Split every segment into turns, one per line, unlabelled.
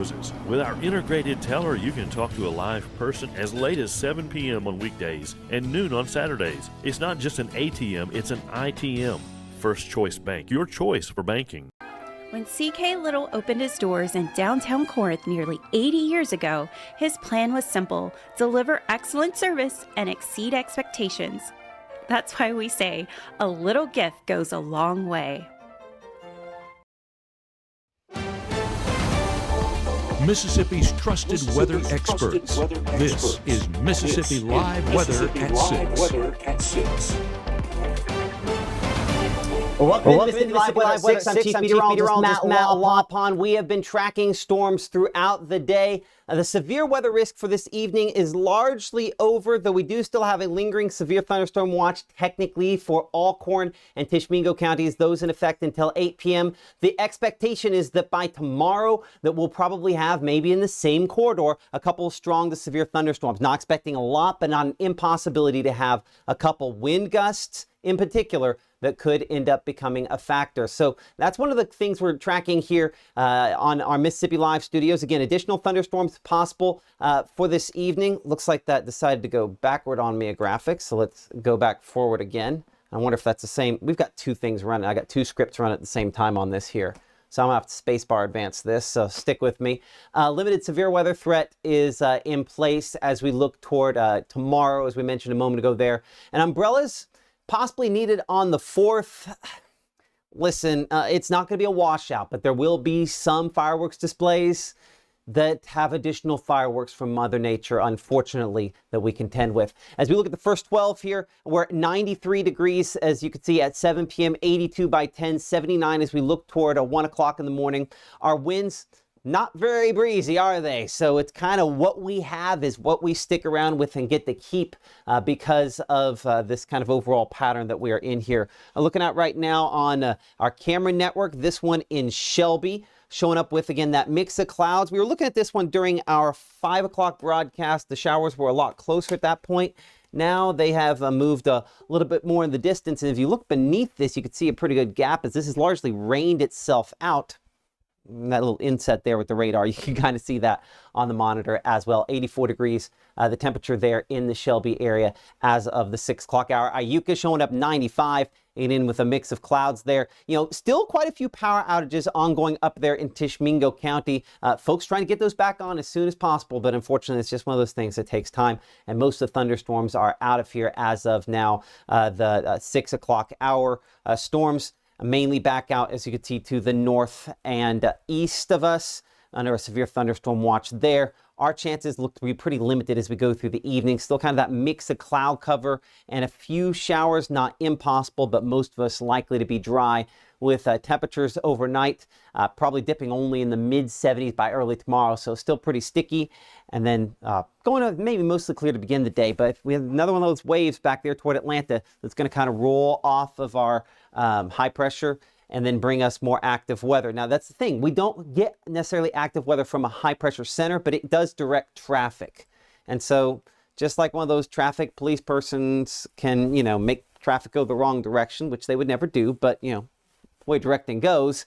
With our integrated teller, you can talk to a live person as late as 7 p.m. on weekdays and noon on Saturdays. It's not just an ATM, it's an ITM. First Choice Bank, your choice for banking.
When C.K. Little opened his doors in downtown Corinth nearly 80 years ago, his plan was simple: deliver excellent service and exceed expectations. That's why we say a little gift goes a long way.
Mississippi's trusted weather experts. This is Mississippi Live Weather at 6.
Welcome to Mississippi Live Weather at 6. I'm Chief Meteorologist Matt Lawpon. We have been tracking storms throughout the day. The severe weather risk for this evening is largely over, though we do still have a lingering severe thunderstorm watch technically for Alcorn and Tishomingo counties, those in effect until 8 p.m. The expectation is that by tomorrow that we'll probably have, maybe in the same corridor, a couple of strong to severe thunderstorms. Not expecting a lot, but not an impossibility to have a couple wind gusts in particular that could end up becoming a factor. So that's one of the things we're tracking here on our Mississippi Live studios. Again, additional thunderstorms possible for this evening. Looks like that decided to go backward on me a graphic. So let's go back forward again. I wonder if that's the same. We've got two things running. I got two scripts running at the same time on this here. So I'm gonna have to spacebar advance this, so stick with me. Limited severe weather threat is in place as we look toward tomorrow, as we mentioned a moment ago there. And umbrellas possibly needed on the 4th. Listen, it's not going to be a washout, but there will be some fireworks displays that have additional fireworks from Mother Nature, unfortunately, that we contend with. As we look at the first 12 here, we're at 93 degrees, as you can see, at 7 p.m., 82 by 10, 79 as we look toward 1 o'clock in the morning. Our winds, not very breezy, are they? So it's kind of what we have is what we stick around with and get to keep because of this kind of overall pattern that we are in here. Looking at right now on our camera network, this one in Shelby, showing up with, again, that mix of clouds. We were looking at this one during our 5 o'clock broadcast. The showers were a lot closer at that point. Now they have moved a little bit more in the distance. And if you look beneath this, you can see a pretty good gap as this has largely rained itself out. That little inset there with the radar, you can kind of see that on the monitor as well. 84 degrees, the temperature there in the Shelby area as of the 6 o'clock hour. Iuka showing up 95, and in with a mix of clouds there. You know, still quite a few power outages ongoing up there in Tishomingo County. Folks trying to get those back on as soon as possible, but unfortunately, it's just one of those things that takes time. And most of the thunderstorms are out of here as of now, the 6 o'clock hour. Storms mainly back out, as you can see, to the north and east of us under a severe thunderstorm watch there. Our chances look to be pretty limited as we go through the evening. Still kind of that mix of cloud cover and a few showers, not impossible, but most of us likely to be dry with temperatures overnight, probably dipping only in the mid 70s by early tomorrow. So still pretty sticky. And then going to maybe mostly clear to begin the day. But we have another one of those waves back there toward Atlanta that's going to kind of roll off of our high pressure and then bring us more active weather. Now, that's the thing. We don't get necessarily active weather from a high pressure center, but it does direct traffic. And so just like one of those traffic police persons can, you know, make traffic go the wrong direction, which they would never do, but, you know, the way directing goes,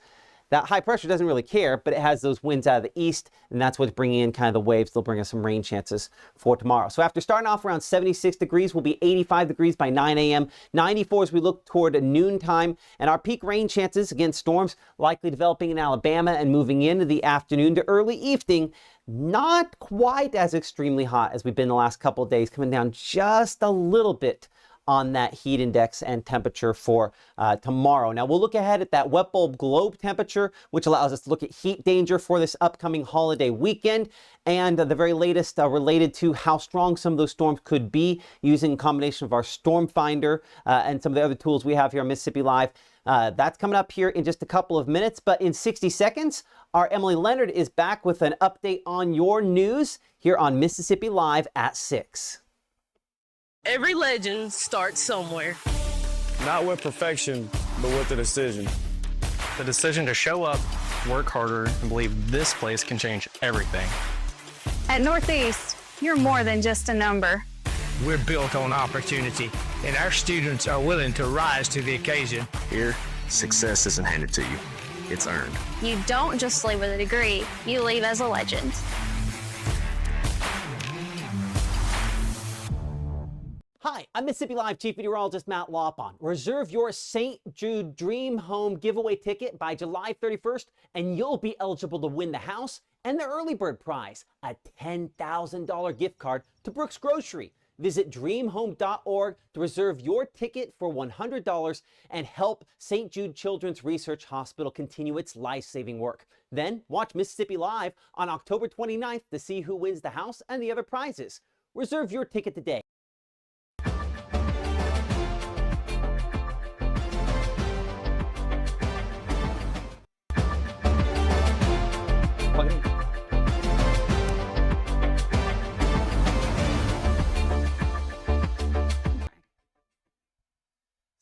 that high pressure doesn't really care, but it has those winds out of the east, and that's what's bringing in kind of the waves. They'll bring us some rain chances for tomorrow. So after starting off around 76 degrees, we'll be 85 degrees by 9 a.m., 94 as we look toward noontime, and our peak rain chances, again, storms likely developing in Alabama and moving into the afternoon to early evening. Not quite as extremely hot as we've been the last couple of days, coming down just a little bit on that heat index and temperature for tomorrow. Now we'll look ahead at that wet bulb globe temperature, which allows us to look at heat danger for this upcoming holiday weekend, and the very latest related to how strong some of those storms could be using a combination of our storm finder and some of the other tools we have here on Mississippi Live. That's coming up here in just a couple of minutes, but in 60 seconds, our Emily Leonard is back with an update on your news here on Mississippi Live at 6.
Every legend starts somewhere.
Not with perfection, but with the decision.
The decision to show up, work harder, and believe this place can change everything.
At Northeast, you're more than just a number.
We're built on opportunity, and our students are willing to rise to the occasion.
Here, success isn't handed to you. it's earned.
You don't just leave with a degree, you leave as a legend.
Hi, I'm Mississippi Live Chief Meteorologist Matt Lawpon. Reserve your St. Jude Dream Home giveaway ticket by July 31st, and you'll be eligible to win the house and the early bird prize, a $10,000 gift card to Brooks Grocery. Visit dreamhome.org to reserve your ticket for $100 and help St. Jude Children's Research Hospital continue its life-saving work. Then watch Mississippi Live on October 29th to see who wins the house and the other prizes. Reserve your ticket today.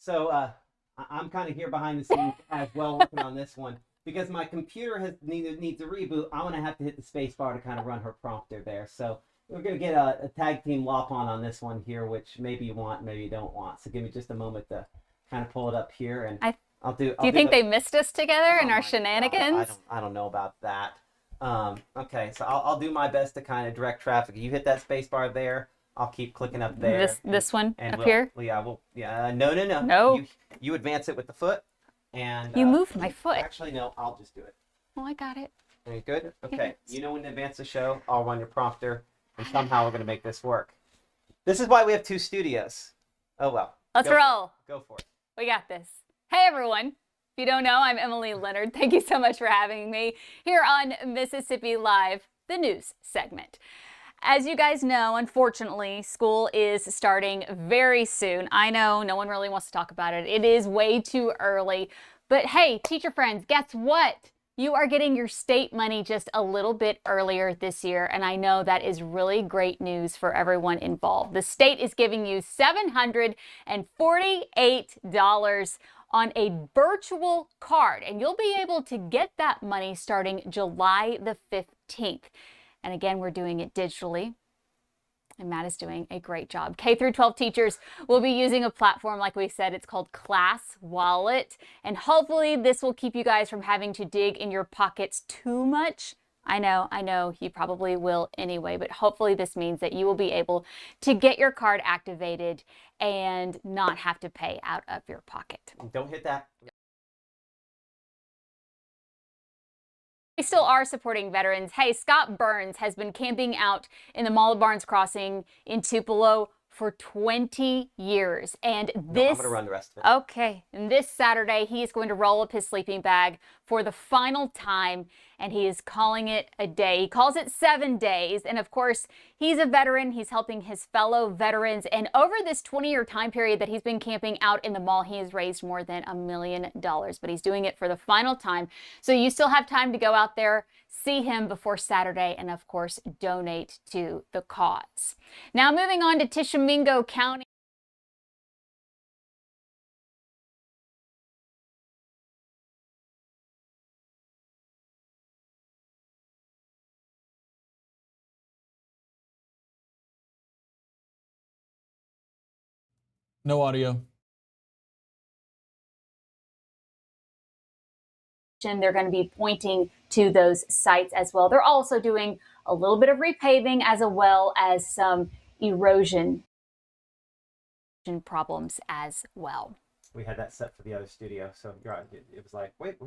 So I'm kind of here behind the scenes as well working on this one because my computer needs a reboot. I'm going to have to hit the space bar to kind of run her prompter there. So we're going to get a tag team Lawpon on this one here, which maybe you want, maybe you don't want. So give me just a moment to kind of pull it up here, and I'll do.
Do you think they missed us together in our shenanigans?
I don't know about that. Okay, so I'll do my best to kind of direct traffic. You hit that space bar there. I'll keep clicking up there.
This one up here?
No. You advance it with the foot. And
you moved my foot.
Actually, no, I'll just do it.
Oh, I got it.
Are you good? Okay.
Yes.
You know when to advance the show, I'll run your prompter, and somehow we're going to make this work. This is why we have two studios. Oh, well.
Let's roll.
Go for it.
We got this. Hey, everyone. If you don't know, I'm Emily Leonard. Thank you so much for having me here on Mississippi Live, the news segment. As you guys know, unfortunately, school is starting very soon. I know no one really wants to talk about it. It is way too early. But hey, teacher friends, guess what? You are getting your state money just a little bit earlier this year, and I know that is really great news for everyone involved. The state is giving you $748 on a virtual card, and you'll be able to get that money starting July the 15th. And again, we're doing it digitally, and Matt is doing a great job. K through 12 teachers will be using a platform, like we said, it's called Class Wallet, and hopefully this will keep you guys from having to dig in your pockets too much. I know, you probably will anyway, but hopefully this means that you will be able to get your card activated and not have to pay out of your pocket.
Don't hit that.
We still are supporting veterans. Hey, Scott Burns has been camping out in the Mall of Barnes Crossing in Tupelo for 20 years. And this...
I'm going to run the rest of it.
Okay. And this Saturday, he is going to roll up his sleeping bag for the final time, and he is calling it a day. He calls it 7 days. And of course, he's a veteran. He's helping his fellow veterans. And over this 20-year time period that he's been camping out in the mall, he has raised more than $1 million. But he's doing it for the final time. So you still have time to go out there, see him before Saturday, and of course, donate to the cause. Now moving on to Tishomingo County.
No audio.
They're going to be pointing to those sites as well. They're also doing a little bit of repaving as well as some erosion problems as well.
We had that set for the other studio, so it was like, wait,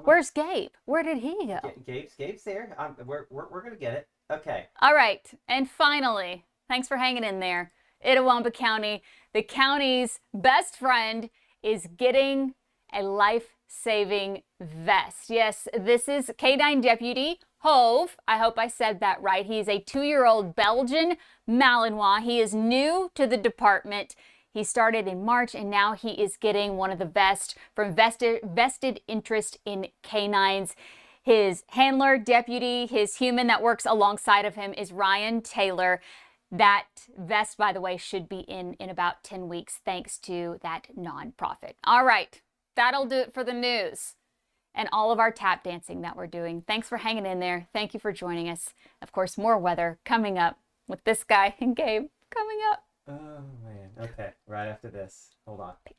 where's Gabe? Where did he go?
Gabe's there. We're gonna get it. Okay.
All right, and finally, thanks for hanging in there. Itawamba County, the county's best friend, is getting a life-saving vest. Yes, this is K9 Deputy Hove. I hope I said that right. He is a 2-year-old Belgian Malinois. He is new to the department. He started in March, and now he is getting one of the vests from Vested Interest in Canines. His handler, deputy, his human that works alongside of him is Ryan Taylor. That vest, by the way, should be in about 10 weeks, thanks to that nonprofit. All right, that'll do it for the news and all of our tap dancing that we're doing. Thanks for hanging in there. Thank you for joining us. Of course, more weather coming up with this guy and Gabe coming up.
Oh, man. Okay, right after this. Hold on.
Peace.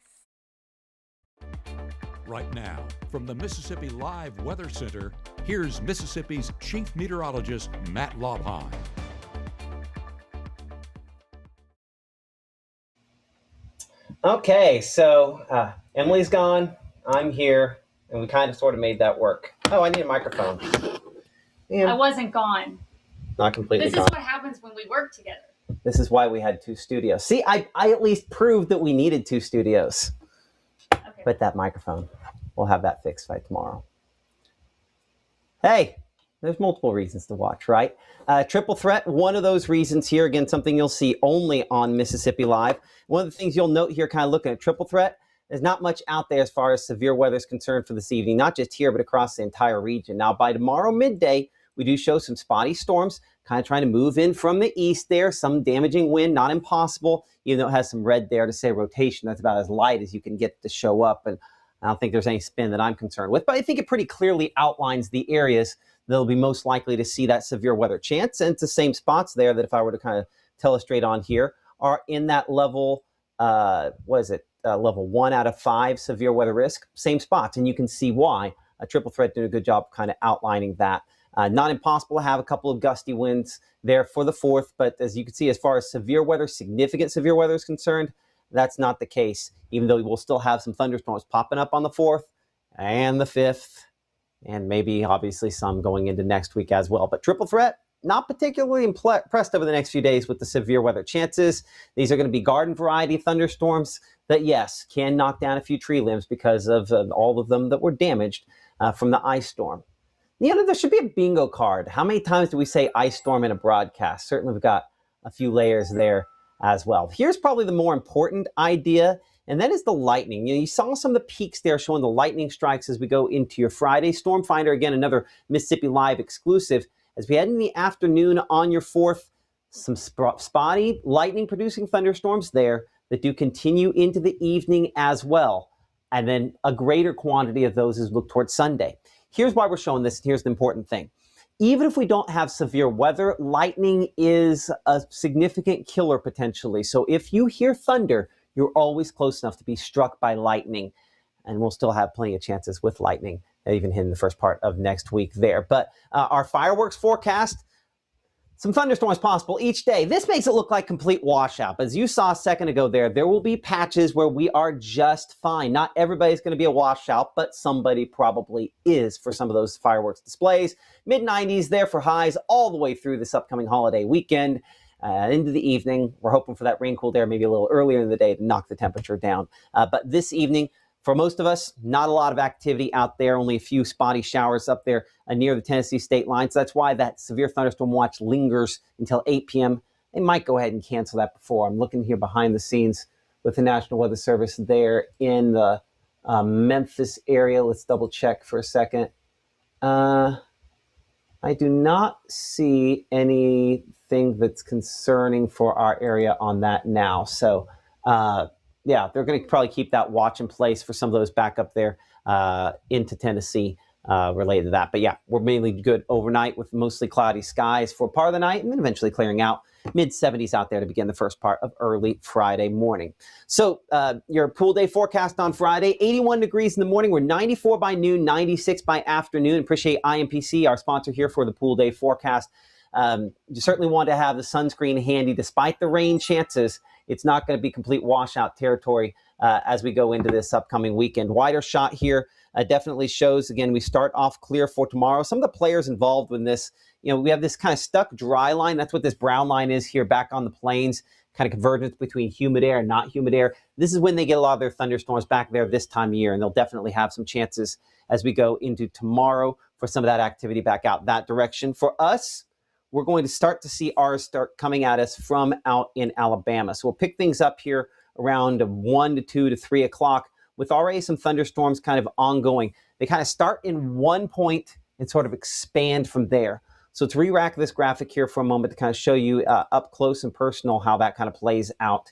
Right now, from the Mississippi Live Weather Center, here's Mississippi's Chief Meteorologist, Matt Laubheim.
Okay, so Emily's gone, I'm here, and we kind of sort of made that work. Oh, I need a microphone.
I wasn't gone.
Not completely
This
gone.
is what happens when we work together.
This is why we had 2 studios. See, I at least proved that we needed 2 studios.
Okay.
But that microphone, we'll have that fixed by tomorrow. Hey, there's multiple reasons to watch, right? Triple threat, one of those reasons here. Again, something you'll see only on Mississippi Live. One of the things you'll note here, kind of looking at triple threat, there's not much out there as far as severe weather is concerned for this evening, not just here, but across the entire region. Now, by tomorrow midday, we do show some spotty storms, kind of trying to move in from the east there, some damaging wind, not impossible, even though it has some red there to say rotation. That's about as light as you can get to show up, and I don't think there's any spin that I'm concerned with, but I think it pretty clearly outlines the areas that'll be most likely to see that severe weather chance, and it's the same spots there that if I were to kind of illustrate on here, are in that level, level 1 out of 5 severe weather risk, same spots, and you can see why. A triple threat did a good job kind of outlining that. Not impossible to have a couple of gusty winds there for the 4th, but as you can see, as far as severe weather, significant severe weather is concerned, that's not the case, even though we will still have some thunderstorms popping up on the 4th and the 5th, and maybe obviously some going into next week as well. But triple threat, not particularly impressed over the next few days with the severe weather chances. These are going to be garden variety thunderstorms that, yes, can knock down a few tree limbs because of all of them that were damaged from the ice storm. You know, there should be a bingo card. How many times do we say ice storm in a broadcast? Certainly we've got a few layers there as well. Here's probably the more important idea, and that is the lightning. You saw some of the peaks there showing the lightning strikes as we go into your Friday. Storm Finder, again, another Mississippi Live exclusive. As we head in the afternoon on your 4th, some spotty lightning-producing thunderstorms there that do continue into the evening as well. And then a greater quantity of those as we look towards Sunday. Here's why we're showing this, and here's the important thing. Even if we don't have severe weather, lightning is a significant killer potentially. So if you hear thunder, you're always close enough to be struck by lightning. And we'll still have plenty of chances with lightning, even in the first part of next week there. But our fireworks forecast, some thunderstorms possible each day. This makes it look like complete washout. As you saw a second ago there will be patches where we are just fine. Not everybody's going to be a washout, but somebody probably is for some of those fireworks displays. Mid-90s there for highs all the way through this upcoming holiday weekend. Into the evening, we're hoping for that rain cool there maybe a little earlier in the day to knock the temperature down. But this evening, for most of us, not a lot of activity out there, only a few spotty showers up there near the Tennessee state line. So that's why that severe thunderstorm watch lingers until 8 p.m. They might go ahead and cancel that before. I'm looking here behind the scenes with the National Weather Service there in the Memphis area. Let's double check for a second. I do not see anything that's concerning for our area on that now. So, yeah, they're going to probably keep that watch in place for some of those back up there into Tennessee related to that. But yeah, we're mainly good overnight with mostly cloudy skies for part of the night and then eventually clearing out. Mid-70s out there to begin the first part of early Friday morning. So your pool day forecast on Friday, 81 degrees in the morning. We're 94 by noon, 96 by afternoon. Appreciate IMPC, our sponsor here for the pool day forecast. You certainly want to have the sunscreen handy despite the rain chances. It's not going to be complete washout territory as we go into this upcoming weekend. Wider shot here definitely shows, again, we start off clear for tomorrow. Some of the players involved in this, we have this kind of stuck dry line. That's what this brown line is here back on the plains, kind of convergence between humid air and not humid air. This is when they get a lot of their thunderstorms back there this time of year, and they'll definitely have some chances as we go into tomorrow for some of that activity back out that direction. For us, we're going to start to see ours start coming at us from out in Alabama. So we'll pick things up here around 1 to 2 to 3 o'clock with already some thunderstorms kind of ongoing. They kind of start in one point and sort of expand from there. So let's re-rack this graphic here for a moment to kind of show you up close and personal how that kind of plays out.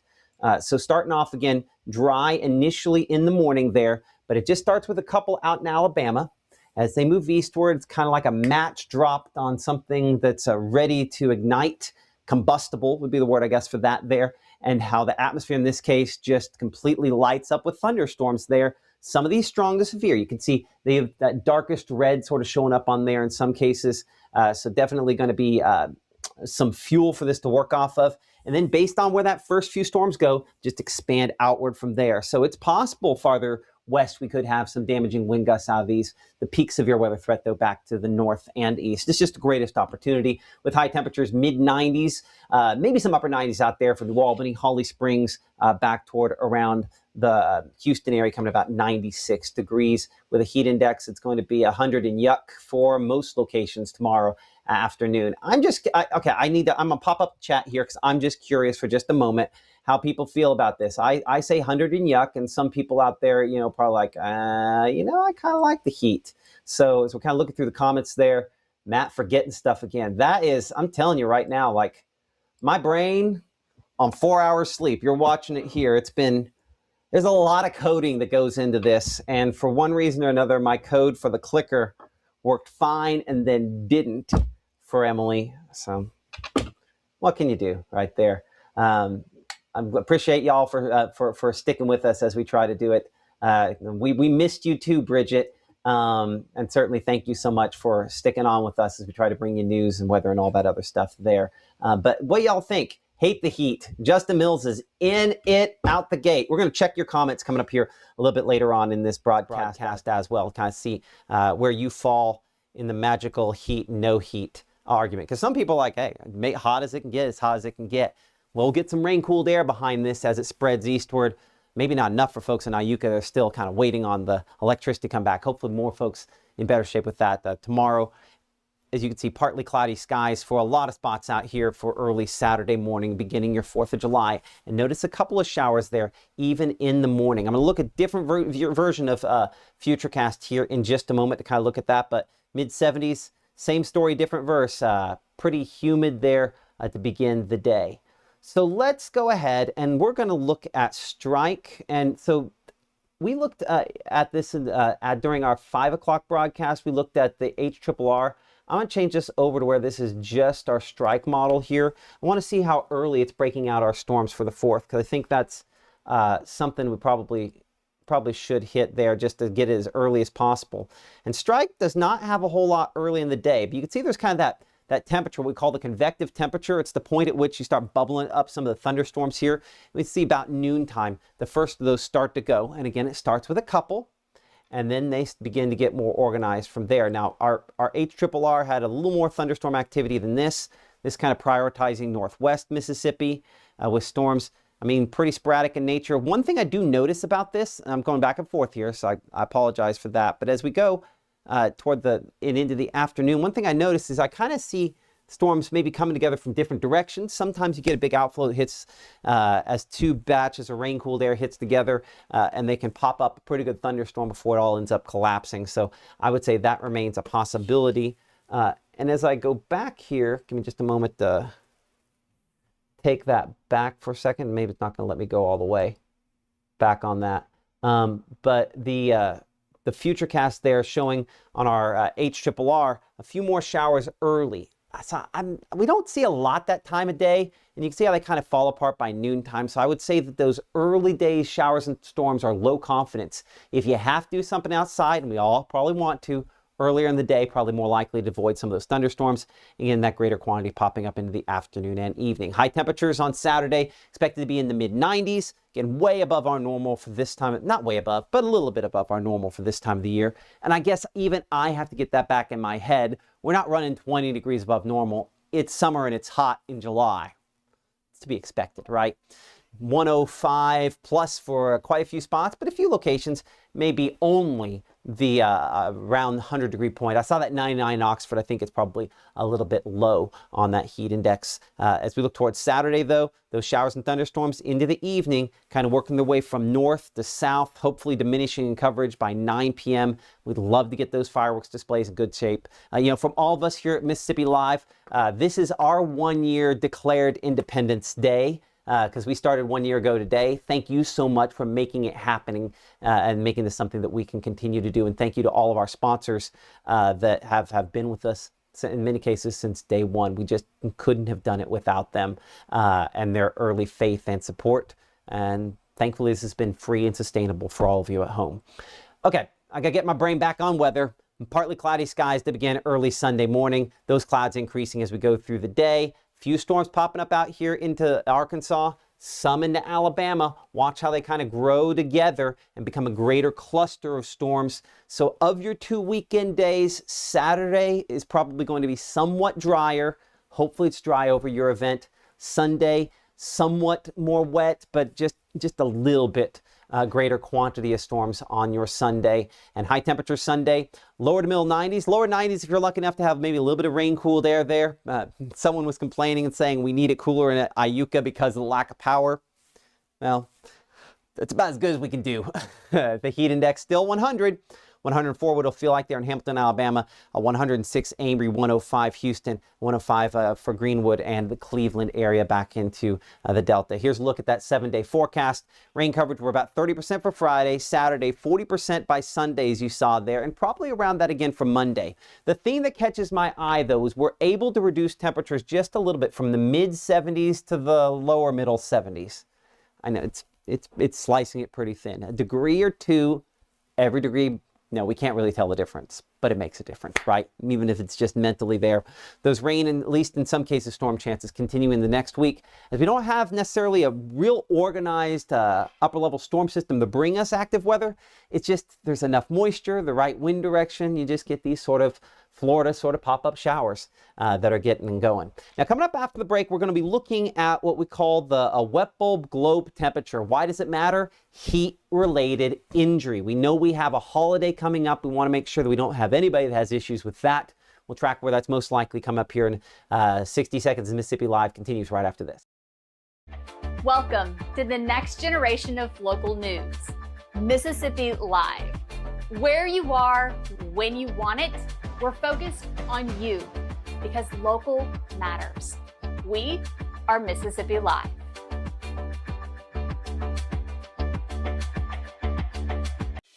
So starting off again, dry initially in the morning there, but it just starts with a couple out in Alabama. As they move eastward, it's kind of like a match dropped on something that's ready to ignite. Combustible would be the word, I guess, for that there. And how the atmosphere in this case just completely lights up with thunderstorms there some of these strong to severe. You can see they have that darkest red sort of showing up on there in some cases. So definitely going to be some fuel for this to work off of. And then based on where that first few storms go, just expand outward from there. So it's possible farther west we could have some damaging wind gusts out of these. The peak severe weather threat, though, back to the north and east. It's just the greatest opportunity with high temperatures, mid-90s, maybe some upper 90s out there for New Albany, Holly Springs, back toward around the Houston area, coming about 96 degrees. With a heat index, it's going to be 100 in Yuck for most locations tomorrow afternoon. I'm going to pop up the chat here because I'm just curious for just a moment how people feel about this. I say 100 in Yuck, and some people out there, probably like, I kind of like the heat. So as we're kind of looking through the comments there, Matt forgetting stuff again. That is, I'm telling you right now, like my brain on 4 hours sleep. You're watching it here. There's a lot of coding that goes into this. And for one reason or another, my code for the clicker worked fine and then didn't for Emily. So what can you do right there? I appreciate y'all for sticking with us as we try to do it. We missed you too, Bridget. And certainly thank you so much for sticking on with us as we try to bring you news and weather and all that other stuff there. But what y'all think? Hate the heat. Justin Mills is in it out the gate. We're going to check your comments coming up here a little bit later on in this broadcast as well, kind of see where you fall in the magical heat, no heat argument. Because some people are like, hey, make hot as it can get, as hot as it can get. We'll get some rain-cooled air behind this as it spreads eastward. Maybe not enough for folks in Iuka. They're still kind of waiting on the electricity to come back. Hopefully more folks in better shape with that tomorrow. As you can see, partly cloudy skies for a lot of spots out here for early Saturday morning, beginning your 4th of July. And notice a couple of showers there, even in the morning. I'm going to look at a different version of Futurecast here in just a moment to kind of look at that. But mid-70s, same story, different verse. Pretty humid there to begin the day. So let's go ahead and we're going to look at strike. And so we looked at this during our 5 o'clock broadcast. We looked at the HRRR. I'm going to change this over to where this is just our strike model here. I want to see how early it's breaking out our storms for the 4th, because I think that's something we probably should hit there just to get it as early as possible. And strike does not have a whole lot early in the day, but you can see there's kind of that temperature, what we call the convective temperature. It's the point at which you start bubbling up some of the thunderstorms here. We see about noontime, the first of those start to go. And again, it starts with a couple, and then they begin to get more organized from there. Now, our HRRR had a little more thunderstorm activity than this kind of prioritizing northwest Mississippi with storms, pretty sporadic in nature. One thing I do notice about this, and I'm going back and forth here, so I apologize for that, but as we go toward into the afternoon, one thing I notice is I kind of see storms maybe coming together from different directions. Sometimes you get a big outflow that hits as two batches of rain-cooled air hits together, and they can pop up a pretty good thunderstorm before it all ends up collapsing. So I would say that remains a possibility. And as I go back here, give me just a moment to take that back for a second. Maybe it's not going to let me go all the way back on that. But the Futurecast there showing on our HRRR a few more showers early. So we don't see a lot that time of day, and you can see how they kind of fall apart by noontime. So I would say that those early days showers and storms are low confidence. If you have to do something outside, and we all probably want to, earlier in the day, probably more likely to avoid some of those thunderstorms. Again, that greater quantity popping up into the afternoon and evening. High temperatures on Saturday expected to be in the mid-90s. Again, way above our normal for this time, not way above, but a little bit above our normal for this time of the year. And I guess even I have to get that back in my head. We're not running 20 degrees above normal. It's summer and it's hot in July. It's to be expected, right? 105 plus for quite a few spots, but a few locations, maybe only the around 100-degree point. I saw that 99 in Oxford. I think it's probably a little bit low on that heat index. As we look towards Saturday, though, those showers and thunderstorms into the evening, kind of working their way from north to south, hopefully diminishing in coverage by 9 p.m. We'd love to get those fireworks displays in good shape. From all of us here at Mississippi Live, this is our 1-year declared Independence Day. Because we started 1 year ago today. Thank you so much for making it happening and making this something that we can continue to do. And thank you to all of our sponsors that have been with us in many cases since day one. We just couldn't have done it without them and their early faith and support. And Thankfully, this has been free and sustainable for all of you at home. Okay, I got to get my brain back on weather. Partly cloudy skies to begin early Sunday morning. Those clouds increasing as we go through the day. Few storms popping up out here into Arkansas, some into Alabama. Watch how they kind of grow together and become a greater cluster of storms. So of your 2 weekend days, Saturday is probably going to be somewhat drier. Hopefully it's dry over your event. Sunday, somewhat more wet, but just a little bit greater quantity of storms on your Sunday. And high temperature Sunday, lower to middle 90s. Lower 90s if you're lucky enough to have maybe a little bit of rain, cooled air there. Someone was complaining and saying we need it cooler in Iuka because of the lack of power. Well, that's about as good as we can do. The heat index still 100. 104 what it'll feel like there in Hamilton, Alabama, 106 Amory, 105 Houston, 105 for Greenwood and the Cleveland area back into the Delta. Here's a look at that 7-day forecast. Rain coverage, we're about 30% for Friday, Saturday, 40% by Sunday, as you saw there, and probably around that again for Monday. The thing that catches my eye, though, is we're able to reduce temperatures just a little bit from the mid-70s to the lower middle 70s. I know it's slicing it pretty thin. A degree or two, every degree. No, we can't really tell the difference, but it makes a difference, right? Even if it's just mentally there. Those rain, and at least in some cases, storm chances continue in the next week, as we don't have necessarily a real organized upper-level storm system to bring us active weather. It's just there's enough moisture, the right wind direction. You just get these sort of Florida sort of pop-up showers that are getting and going. Now, coming up after the break, we're going to be looking at what we call the wet bulb globe temperature. Why does it matter? Heat-related injury. We know we have a holiday coming up. We want to make sure that we don't have anybody that has issues with that. We'll track where that's most likely come up here in 60 Seconds. Mississippi Live continues right after this.
Welcome to the next generation of local news, Mississippi Live. Where you are, when you want it, we're focused on you because local matters. We are Mississippi Live.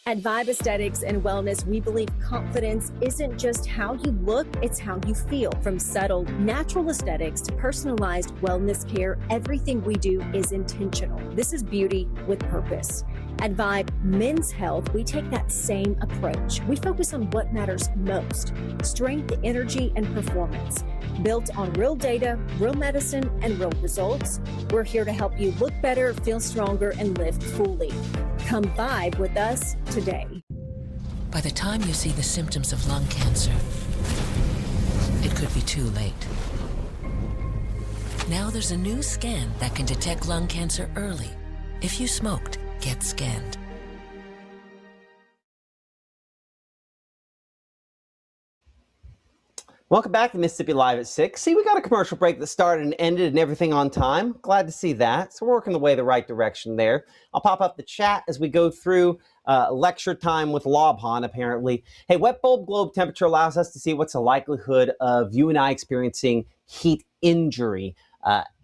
At Vibe Aesthetics and Wellness, we believe confidence isn't just how you look, it's how you feel. From subtle, natural aesthetics to personalized wellness care, everything we do is intentional. This is beauty with purpose. At Vibe Men's Health, we take that same approach. We focus on what matters most: strength, energy, and performance. Built on real data, real medicine, and real results, we're here to help you look better, feel stronger, and live fully. Come vibe with us today.
By the time you see the symptoms of lung cancer, it could be too late. Now there's a new scan that can detect lung cancer early. If you smoked, get scanned.
Welcome back to Mississippi Live at 6. See, we got a commercial break that started and ended and everything on time. Glad to see that. So we're working the way the right direction there. I'll pop up the chat as we go through lecture time with Lobhan, apparently. Hey, wet bulb globe temperature allows us to see what's the likelihood of you and I experiencing heat injury.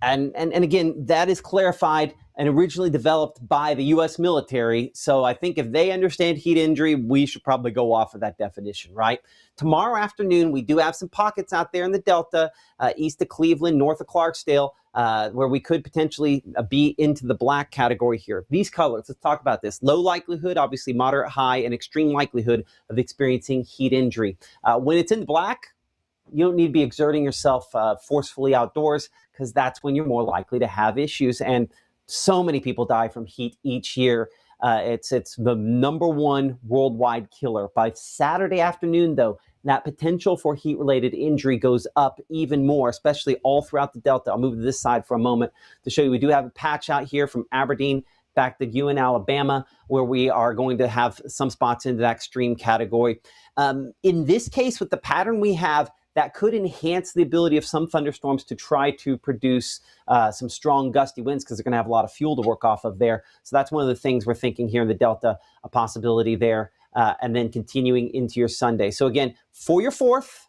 And again, that is clarified and originally developed by the U.S. military. So I think if they understand heat injury, we should probably go off of that definition, right? Tomorrow afternoon, we do have some pockets out there in the Delta, east of Cleveland, north of Clarksdale, where we could potentially be into the black category here. These colors, let's talk about this. Low likelihood, obviously moderate, high, and extreme likelihood of experiencing heat injury. When it's in the black, you don't need to be exerting yourself forcefully outdoors, because that's when you're more likely to have issues. And so many people die from heat each year. It's the #1 worldwide killer. By Saturday afternoon, though, that potential for heat-related injury goes up even more, especially all throughout the Delta. I'll move to this side for a moment to show you. We do have a patch out here from Aberdeen back to Ewan, Alabama, where we are going to have some spots into that extreme category. In this case, with the pattern we have, that could enhance the ability of some thunderstorms to try to produce some strong gusty winds, because they're going to have a lot of fuel to work off of there. So that's one of the things we're thinking here in the Delta, a possibility there, and then continuing into your Sunday. So again, for your 4th,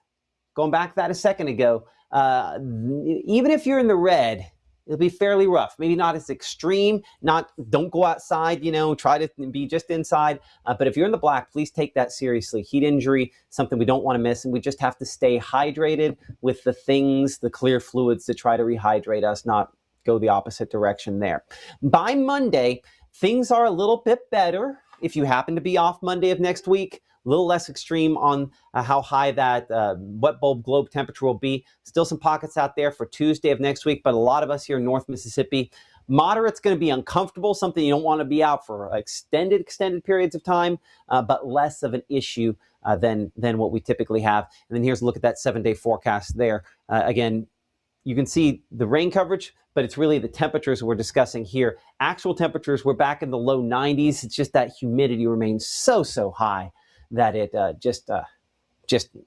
going back to that a second ago, even if you're in the red, it'll be fairly rough. Maybe not as extreme. Don't go outside, try to be just inside. But if you're in the black, please take that seriously. Heat injury, something we don't want to miss. And we just have to stay hydrated with the clear fluids to try to rehydrate us, not go the opposite direction there. By Monday, things are a little bit better if you happen to be off Monday of next week. A little less extreme on how high that wet bulb globe temperature will be. Still some pockets out there for Tuesday of next week, but a lot of us here in North Mississippi, moderate's going to be uncomfortable, something you don't want to be out for extended periods of time, but less of an issue than what we typically have. And then here's a look at that 7-day forecast there. Again, you can see the rain coverage, but it's really the temperatures we're discussing here. Actual temperatures, we're back in the low 90s. It's just that humidity remains so high that it just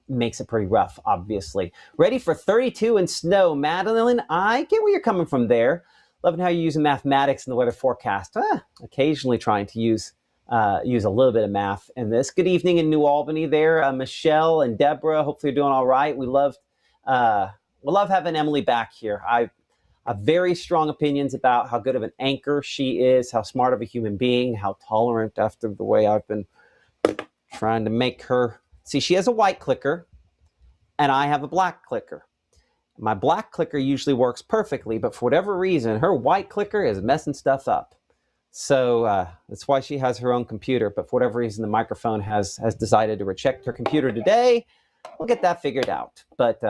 makes it pretty rough, obviously. Ready for 32 and snow. Madeline, I get where you're coming from there. Loving how you're using mathematics in the weather forecast. Occasionally trying to use a little bit of math in this. Good evening in New Albany there. Michelle and Deborah, hopefully you're doing all right. We love having Emily back here. I have very strong opinions about how good of an anchor she is, how smart of a human being, how tolerant after the way I've been trying to make her. See, she has a white clicker and I have a black clicker. My black clicker usually works perfectly, but for whatever reason, her white clicker is messing stuff up. So that's why she has her own computer, but for whatever reason, the microphone has decided to reject her computer today. We'll get that figured out. But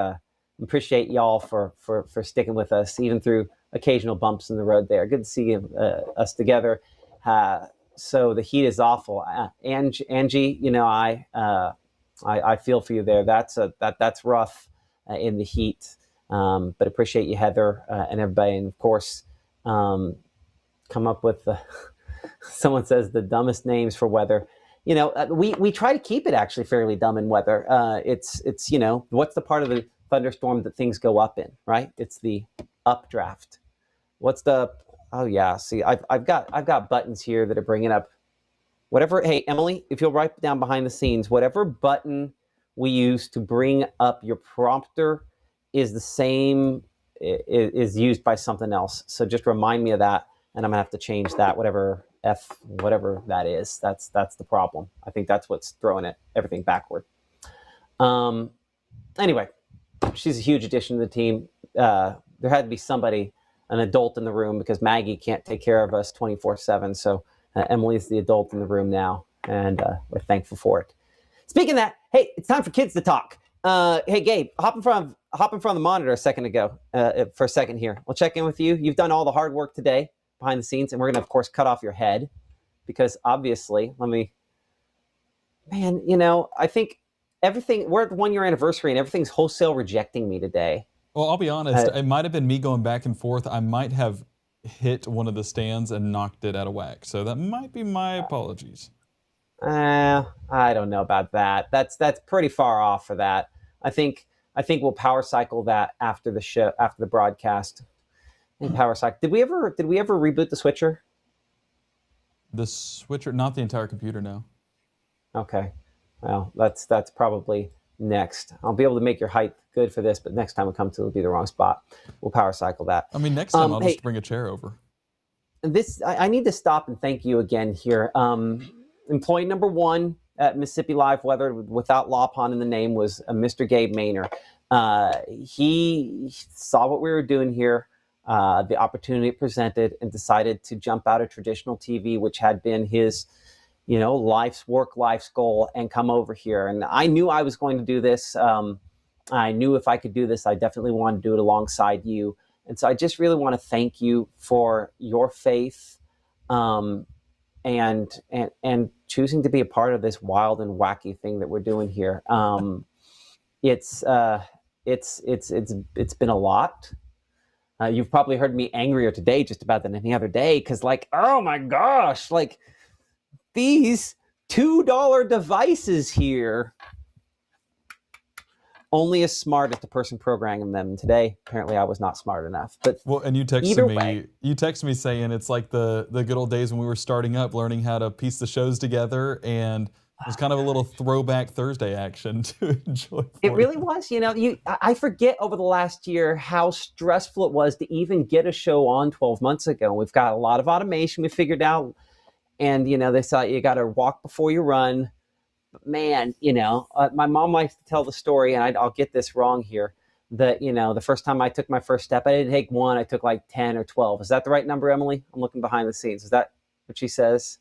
appreciate y'all for sticking with us, even through occasional bumps in the road there. Good to see us together. So the heat is awful. Angie, you know, I feel for you there. That's rough in the heat. But appreciate you, Heather, and everybody. And of course, come up with someone says the dumbest names for weather. You know, we try to keep it actually fairly dumb in weather. It's you know, what's the part of the thunderstorm that things go up in, right? It's the updraft. What's the Oh yeah, see, I've got buttons here that are bringing up whatever. Hey, Emily, if you'll write down behind the scenes, whatever button we use to bring up your prompter is the same, is used by something else. So just remind me of that, and I'm gonna have to change that, whatever that is. That's the problem. I think that's what's throwing everything backward. Anyway, she's a huge addition to the team. There had to be somebody, an adult in the room, because Maggie can't take care of us 24/7. So Emily's the adult in the room now, and we're thankful for it. Speaking of that, hey, it's time for kids to talk. Hey, Gabe, hop in front of the monitor for a second here. We'll check in with you. You've done all the hard work today behind the scenes, and we're going to, of course, cut off your head because obviously, you know, I think everything, we're at the 1 year anniversary and everything's wholesale rejecting me today.
Well, I'll be honest, it might have been me going back and forth. I might have hit one of the stands and knocked it out of whack. So that might be my apologies.
I don't know about that. That's pretty far off for that. I think we'll power cycle that after the show, after the broadcast. Power cycle. Did we ever reboot the switcher?
The switcher, not the entire computer, no.
Okay. Well, that's probably next. I'll be able to make your height good for this, but next time we come to it'll be the wrong spot. We'll power cycle that.
I mean, next time I'll just bring a chair over.
I need to stop and thank you again here. Employee number one at Mississippi Live Weather, without LawPon in the name, was Mr. Gabe Maynor. He saw what we were doing here, the opportunity it presented, and decided to jump out of traditional TV, which had been his, you know, life's goal, and come over here. And I knew I was going to do this. I knew if I could do this, I definitely wanted to do it alongside you. And so I just really want to thank you for your faith, and choosing to be a part of this wild and wacky thing that we're doing here. It's been a lot. You've probably heard me angrier today just about than any other day, because, like, oh my gosh, like these $2 devices here, only as smart as the person programming them. Today, apparently, I was not smart enough. But
well, and you texted me saying it's like the good old days when we were starting up, learning how to piece the shows together, and it was kind of a little throwback Thursday action to enjoy.
It really was. You know, I forget over the last year how stressful it was to even get a show on 12 months ago. We've got a lot of automation we figured out, and you know, they said you got to walk before you run. But man, you know, my mom likes to tell the story, and I'll get this wrong here, that, you know, the first time I took my first step, I didn't take one, I took like 10 or 12. Is that the right number, Emily? I'm looking behind the scenes. Is that what she says.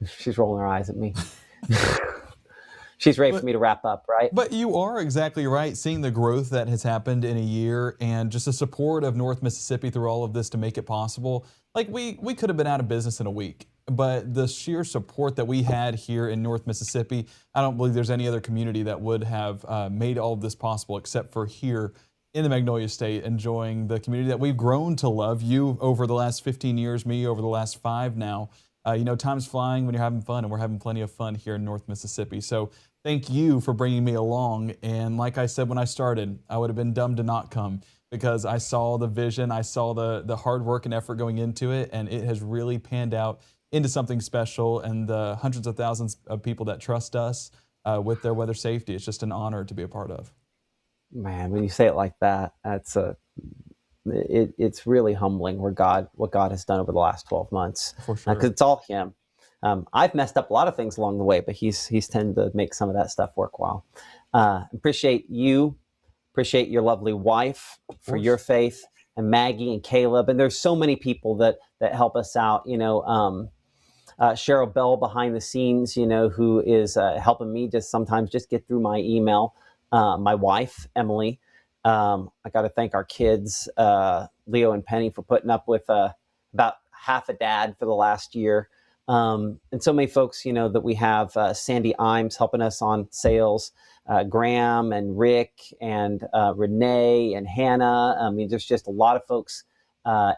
She's rolling her eyes at me. She's ready for me to wrap up, right?
But you are exactly right. Seeing the growth that has happened in a year and just the support of North Mississippi through all of this to make it possible. Like we could have been out of business in a week, but the sheer support that we had here in North Mississippi, I don't believe there's any other community that would have made all of this possible except for here in the Magnolia State, enjoying the community that we've grown to love. You over the last 15 years, me over the last 5 now. Time's flying when you're having fun, and we're having plenty of fun here in North Mississippi. So thank you for bringing me along. And like I said when I started, I would have been dumb to not come because I saw the vision, I saw the hard work and effort going into it, and it has really panned out into something special. And the hundreds of thousands of people that trust us with their weather safety, it's just an honor to be a part of.
Man, when you say it like that, it's really humbling what God has done over the last 12 months.
For sure.
Because it's all Him. I've messed up a lot of things along the way, but He's tended to make some of that stuff worthwhile. Appreciate you. Appreciate your lovely wife for your faith, and Maggie and Caleb. And there's so many people that help us out. Cheryl Bell behind the scenes, who is helping me sometimes get through my email. My wife, Emily. I got to thank our kids, Leo and Penny, for putting up with about half a dad for the last year. And so many folks, that we have, Sandy Imes helping us on sales, Graham and Rick and Renee and Hannah. I mean, there's just a lot of folks,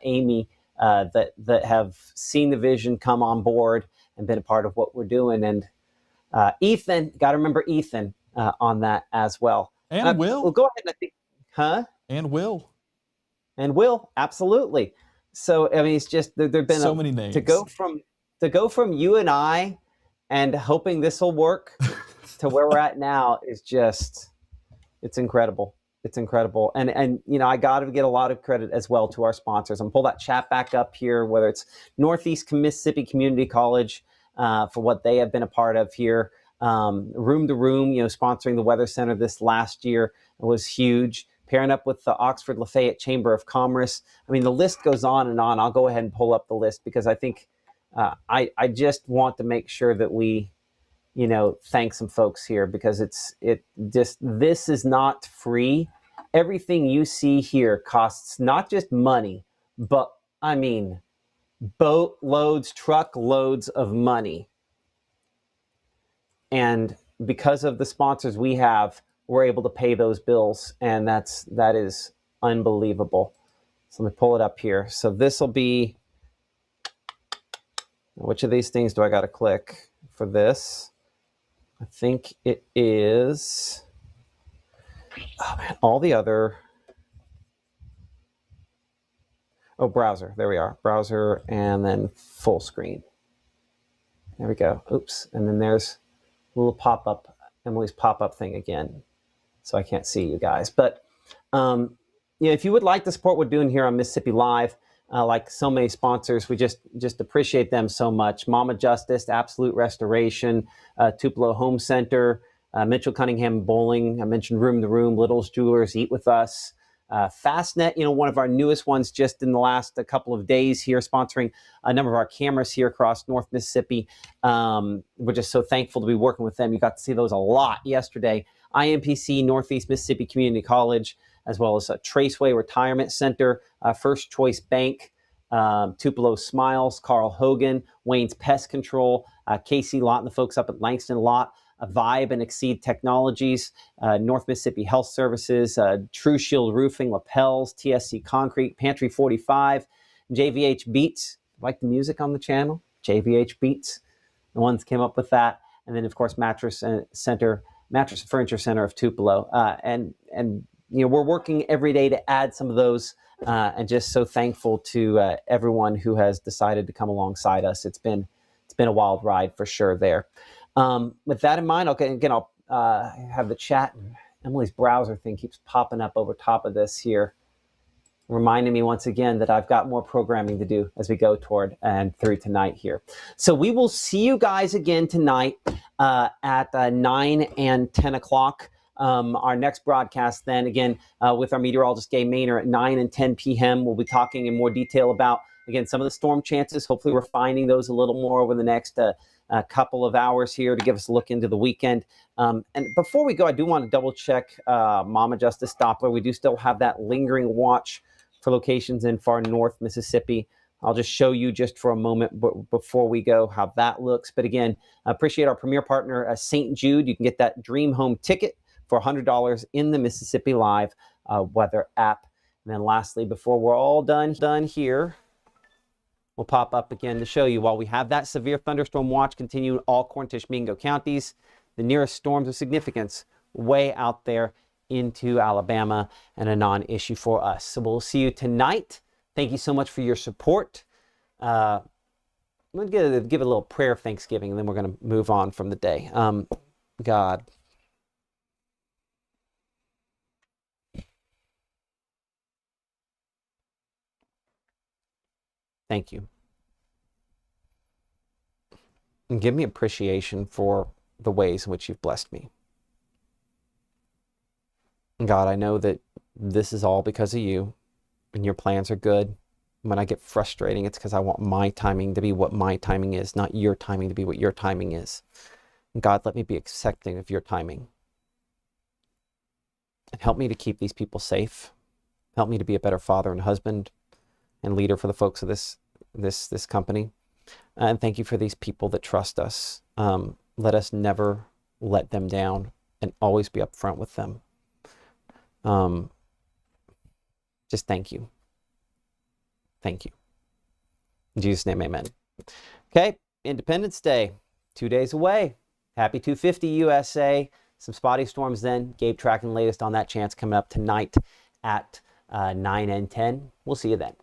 Amy, that have seen the vision come on board and been a part of what we're doing. And Ethan, got to remember Ethan on that as well.
And Will.
Well, go ahead and I think,
And Will.
And Will, absolutely. So, I mean, it's just, there've been
so many names.
To go from you and I and hoping this will work to where we're at now is just, it's incredible. It's incredible. And I got to get a lot of credit as well to our sponsors. I'm pull that chat back up here, whether it's Northeast Mississippi Community College for what they have been a part of here. Room to Room, sponsoring the Weather Center this last year was huge. Pairing up with the Oxford Lafayette Chamber of Commerce. I mean, the list goes on and on. I'll go ahead and pull up the list because I think I just want to make sure that we, thank some folks here because this is not free. Everything you see here costs not just money, but I mean, boatloads, truckloads of money. And because of the sponsors we have, we're able to pay those bills, and that is unbelievable. So let me pull it up here. So this will be, which of these things do I got to click for this? I think it is, all the other, browser. There we are, browser, and then full screen. There we go. Oops, and then there's a little pop-up, Emily's pop-up thing again. So I can't see you guys. But, if you would like to support what we're doing here on Mississippi Live, like so many sponsors, we just appreciate them so much. Mama Justice, Absolute Restoration, Tupelo Home Center, Mitchell Cunningham Bowling. I mentioned Room to Room, Little's Jewelers, Eat With Us. Fastnet, one of our newest ones just in the last couple of days here, sponsoring a number of our cameras here across North Mississippi. We're just so thankful to be working with them. You got to see those a lot yesterday. IMPC, Northeast Mississippi Community College, as well as Traceway Retirement Center, First Choice Bank, Tupelo Smiles, Carl Hogan, Wayne's Pest Control, Casey Lott and the folks up at Langston Lott, Vibe and Exceed Technologies, North Mississippi Health Services, True Shield Roofing, Lapels, TSC Concrete, Pantry 45, JVH Beats. Like the music on the channel? JVH Beats. The ones came up with that. And then, of course, Mattress and Furniture Center of Tupelo. And we're working every day to add some of those, and just so thankful to everyone who has decided to come alongside us. It's been a wild ride for sure there. With that in mind, I'll have the chat. Emily's browser thing keeps popping up over top of this here, reminding me once again that I've got more programming to do as we go toward and through tonight here. So we will see you guys again tonight at 9 and 10 o'clock. Our next broadcast then, again, with our meteorologist Gabe Maynor at 9 and 10 p.m. We'll be talking in more detail about, again, some of the storm chances. Hopefully refining those a little more over the next couple of hours here to give us a look into the weekend. And before we go, I do want to double check Mama Justice Doppler. We do still have that lingering watch for locations in far north Mississippi. I'll just show you just for a moment before we go how that looks. But again, I appreciate our premier partner, St. Jude. You can get that Dream Home ticket for $100 in the Mississippi Live weather app. And then lastly, before we're all done here, we'll pop up again to show you while we have that severe thunderstorm watch continue in all Corn-Tish Mingo counties, the nearest storms of significance way out there into Alabama and a non-issue for us. So we'll see you tonight. Thank you so much for your support. I'm going to give a little prayer of thanksgiving, and then we're going to move on from the day. God, thank you. And give me appreciation for the ways in which you've blessed me. God, I know that this is all because of you, and your plans are good. When I get frustrating, it's because I want my timing to be what my timing is, not your timing to be what your timing is. And God, let me be accepting of your timing. And help me to keep these people safe. Help me to be a better father and husband and leader for the folks of this company. And thank you for these people that trust us. Let us never let them down and always be upfront with them. Just thank you. Thank you. In Jesus' name, amen. Okay, Independence Day, 2 days away. Happy 250 USA. Some spotty storms then. Gabe tracking the latest on that chance coming up tonight at 9 and 10. We'll see you then.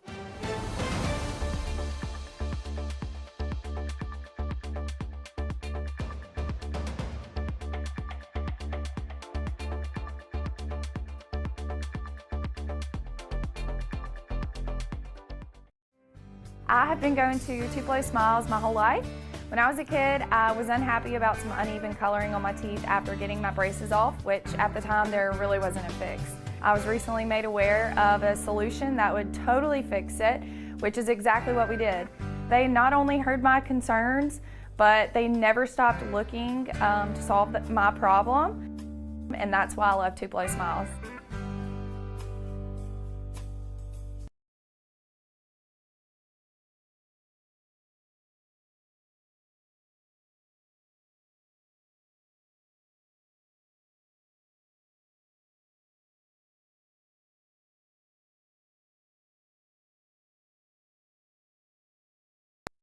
I have been going to Tupelo Smiles my whole life. When I was a kid, I was unhappy about some uneven coloring on my teeth after getting my braces off, which at the time there really wasn't a fix. I was recently made aware of a solution that would totally fix it, which is exactly what we did. They not only heard my concerns, but they never stopped looking to solve my problem, and that's why I love Tupelo Smiles.